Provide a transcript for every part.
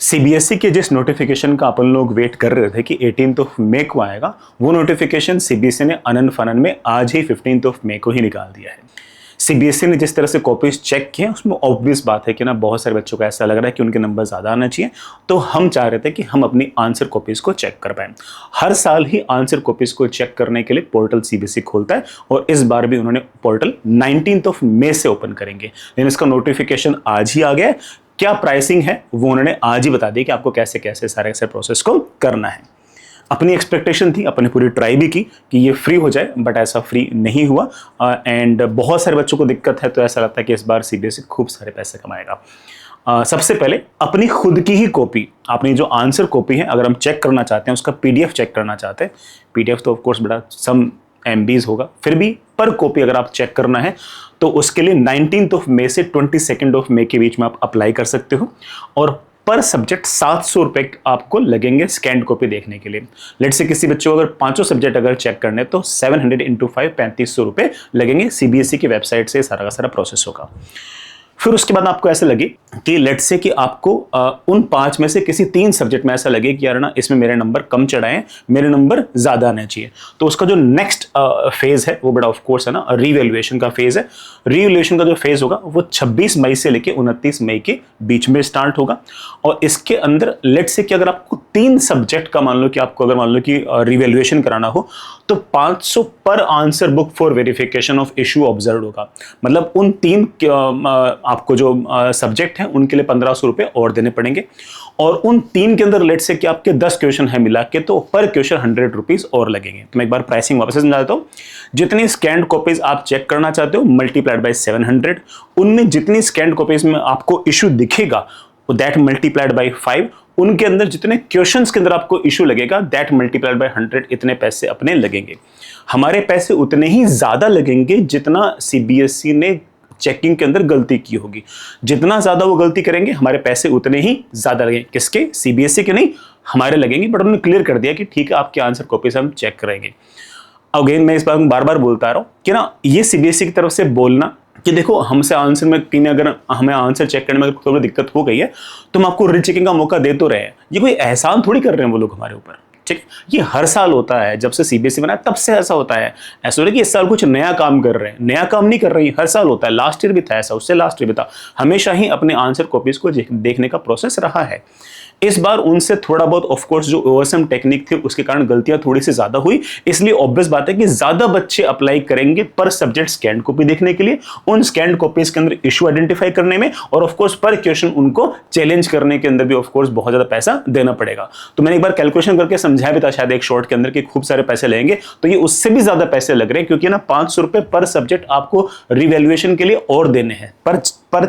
CBSE के जिस notification का अपन लोग वेट कर रहे थे कि 18 मई को आएगा, वो नोटिफिकेशन सीबीएसई ने अनन फनन में आज ही 15 मई को ही निकाल दिया है। सीबीएसई ने जिस तरह से कॉपीज चेक किए, उसमें ऑब्वियस बात है कि ना बहुत सारे बच्चों को ऐसा लग रहा है कि उनके नंबर ज़्यादा आना चाहिए, तो हम चाह रहे थे कि हम अपनी आंसर कॉपीज को चेक कर पाएं। हर साल ही आंसर कॉपीज को चेक करने के लिए पोर्टल सीबीएसई खोलता है और इस बार भी उन्होंने पोर्टल 19 मई से ओपन करेंगे, लेकिन इसका नोटिफिकेशन आज ही आ गया है। क्या प्राइसिंग है वो उन्होंने आज ही बता दिया कि आपको कैसे कैसे सारे ऐसे प्रोसेस को करना है। अपनी एक्सपेक्टेशन थी, अपने पूरी ट्राई भी की कि ये फ्री हो जाए, बट ऐसा फ्री नहीं हुआ एंड बहुत सारे बच्चों को दिक्कत है, तो ऐसा लगता है कि इस बार सीबीएसई खूब सारे पैसे कमाएगा। सबसे पहले अपनी खुद की ही कॉपी, अपनी जो आंसर कॉपी है, अगर हम चेक करना चाहते हैं, उसका पीडीएफ चेक करना चाहते हैं, पीडीएफ तो ऑफकोर्स बड़ा सम एमबीज होगा, फिर भी पर कॉपी अगर आप चेक करना है तो उसके लिए 19 मई से 22 मई के बीच में आप अप्लाई कर सकते हो और पर सब्जेक्ट 700 रुपये आपको लगेंगे स्कैंड कॉपी देखने के लिए। लेट से किसी बच्चों को अगर 5 सब्जेक्ट अगर चेक करने तो 700 × 5 3500 रुपये लगेंगे। सीबीएसई की वेबसाइट से सारा का सारा प्रोसेस होगा। फिर उसके बाद आपको ऐसा लगे कि लेट से कि आपको उन 5 में से किसी 3 सब्जेक्ट में ऐसा लगे कि यार ना इसमें मेरे नंबर कम चढ़ाए हैं, मेरे नंबर ज़्यादा आने चाहिए, तो उसका जो नेक्स्ट फेज़ है वो बड़ा ऑफ कोर्स है ना रीवैल्यूएशन का फेज़ है। रीवैल्यूएशन का जो फेज़ होगा वो 26 मई से लेकर 29 मई के बीच में स्टार्ट होगा और इसके अंदर लेट से कि अगर आपको 3 सब्जेक्ट का मान लो कि आपको अगर मान लो कि रीवैल्यूएशन कराना हो तो 500 पर answer book for verification of issue observe होगा। मतलब उन 3 आपको जो सब्जेक्ट हैं उनके लिए 1500 रुपये और देने पड़ेंगे और उन 3 के अंदर लेट से कि आपके 10 क्वेश्चन है मिला के तो पर क्वेश्चन 100 रुपीज़ और लगेंगे। तो मैं एक बार प्राइसिंग वापस समझा देता हूँ। जितनी स्कैंड कॉपीज आप चेक करना चाहते हो मल्टीप्लाइड बाय 700, उनमें जितनी स्कैंड कॉपीज में आपको इशू दिखेगा दैट मल्टीप्लाइड बाय 5, उनके अंदर जितने क्वेश्चंस के अंदर आपको इशू लगेगा दैट मल्टीप्लाइड बाय 100, इतने पैसे अपने लगेंगे। हमारे पैसे उतने ही ज़्यादा लगेंगे जितना सीबीएसई ने चेकिंग के अंदर गलती की होगी। जितना ज़्यादा वो गलती करेंगे हमारे पैसे उतने ही ज़्यादा लगेंगे। किसके? सीबीएसई के नहीं, हमारे लगेंगे। बट उन्होंने क्लियर कर दिया कि ठीक है आपके आंसर कॉपी से हम चेक करेंगे। अगेन मैं इस बात में बार बार बोलता रहा हूँ कि ना ये सीबीएसई की तरफ से बोलना कि देखो हमसे आंसर में पीने अगर हमें आंसर चेक करने में अगर थोड़ी दिक्कत हो गई है तो हम आपको रीचेकिंग का मौका दे तो रहे हैं, ये कोई एहसान थोड़ी कर रहे हैं वो लोग हमारे ऊपर। ठीक, ये हर साल होता है, जब से सीबीएसई बना तब से ऐसा होता है। ऐसा हो रहा है कि इस साल कुछ नया काम कर रहे हैं, नया काम नहीं कर रही है, हर साल होता है। लास्ट ईयर भी था ऐसा, उससे लास्ट ईयर भी था। हमेशा ही अपने आंसर कॉपीज को देखने का प्रोसेस रहा है। इस बार उनसे थोड़ा बहुत ऑफकोर्स जो ओवरसम टेक्निक थी उसके कारण गलतियां थोड़ी सी ज्यादा हुई, इसलिए ऑब्वियस बात है कि ज्यादा बच्चे अप्लाई करेंगे पर सब्जेक्ट स्कैन कॉपी देखने के लिए, उन स्कैन कॉपीज के अंदर इशू आइडेंटिफाई करने में और ऑफकोर्स पर क्वेश्चन उनको चैलेंज करने के अंदर भी ऑफकोर्स बहुत ज्यादा पैसा देना पड़ेगा। तो मैंने एक बार कैलकुलेशन करके समझाया भी था शायद एक शॉर्ट के अंदर कि खूब सारे पैसे लेंगे, तो ये उससे भी ज्यादा पैसे लग रहे हैं क्योंकि ना 500 रुपए पर सब्जेक्ट आपको रिवैल्यूएशन के लिए और देने हैं। पर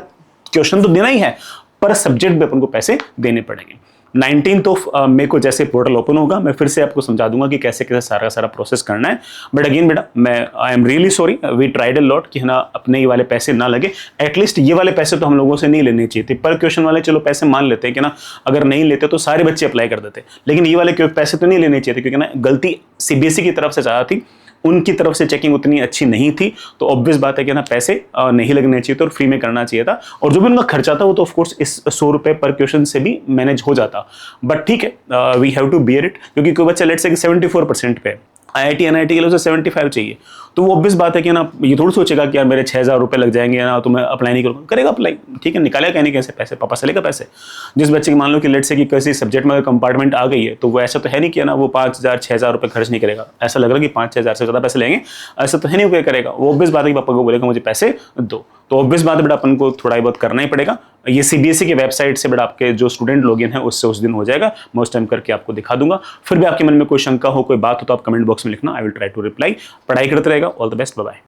क्वेश्चन तो देना ही है, पर सब्जेक्ट भी अपन को पैसे देने पड़ेंगे। 19 मई को जैसे पोर्टल ओपन होगा मैं फिर से आपको समझा दूंगा कि कैसे कैसे सारा प्रोसेस करना है। बट अगेन बेटा मैं I am really sorry, we tried a lot कि है ना अपने ये वाले पैसे ना लगे। एटलीस्ट ये वाले पैसे तो हम लोगों से नहीं लेने चाहिए थे। पर क्वेश्चन वाले चलो पैसे मान लेते हैं कि ना अगर नहीं लेते तो सारे बच्चे अप्लाई कर देते, लेकिन ये वाले पैसे तो नहीं लेने चाहिए थे क्योंकि ना गलती सीबीएसई की तरफ से ज़्यादा थी, उनकी तरफ से चेकिंग उतनी अच्छी नहीं थी। तो ऑब्वियस बात है कि ना पैसे नहीं लगने चाहिए थे और फ्री में करना चाहिए था। और जो भी उनका खर्चा था वो तो ऑफकोर्स इस 100 रुपये पर क्वेश्चन से भी मैनेज हो जाता। बट ठीक है, we have to bear it, क्योंकि कोई बच्चा लेट से 74% पे आईआईटी एनआईटी के लिए उसे 75 चाहिए, तो वो ऑब्वियस बात है कि ना ये थोड़ी सोचेगा कि यार मेरे 6000 रुपये लग जाएंगे ना तो मैं अप्लाई नहीं करूँगा। करेगा अप्लाई, ठीक है, निकालेगा कहीं नहीं कैसे पैसे, पापा से लेगा पैसे। जिस बच्चे की मान लो कि लेट से कि किसी सब्जेक्ट में अगर कंपार्टमेंट आ गई है तो वो ऐसा तो है नहीं कि ना वो 5000 6000 रुपये खर्च नहीं करेगा। ऐसा लग रहा है कि 5-6 से ज़्यादा पैसे लेंगे, ऐसा तो है नहीं, वो करेगा। वो ऑब्वियस बात है कि पापा को बोलेगा मुझे पैसे दो, तो ऑब्वियस बात है बेटा अपन को थोड़ा बहुत करना ही पड़ेगा। ये सीबीएसई की वेबसाइट से बेटा आपके जो स्टूडेंट लॉगिन है उससे उस दिन हो जाएगा। मैं उस टाइम करके आपको दिखा दूंगा। फिर भी आपके मन में कोई शंका हो, कोई बात हो तो आप कमेंट बॉक्स में लिखना, I will try to reply. पढ़ाई करते रहेगा। All the best, bye bye.